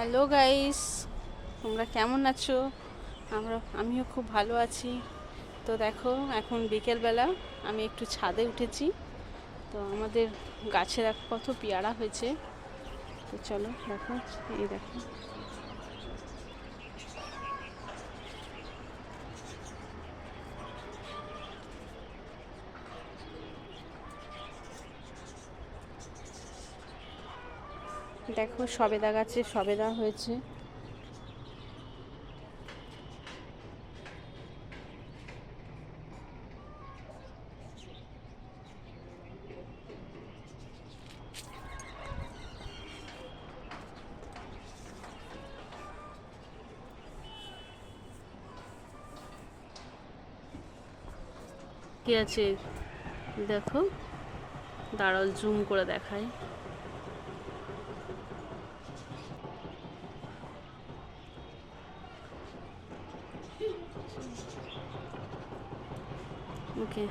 Hello guys, তোমরা কেমন আছো? আমিও খুব ভালো আছি। তো দেখো, এখন বিকেলবেলা আমি একটু ছাদে উঠেছি। তো আমাদের গাছে দেখো কত পেয়ারা হয়েছে। তো চলো দেখো, এই দেখো। দেখো সবেদা গাছে সবেদা হয়েছে। কি আছে দেখো, দাঁড়াও জুম করে দেখাই। ওকে।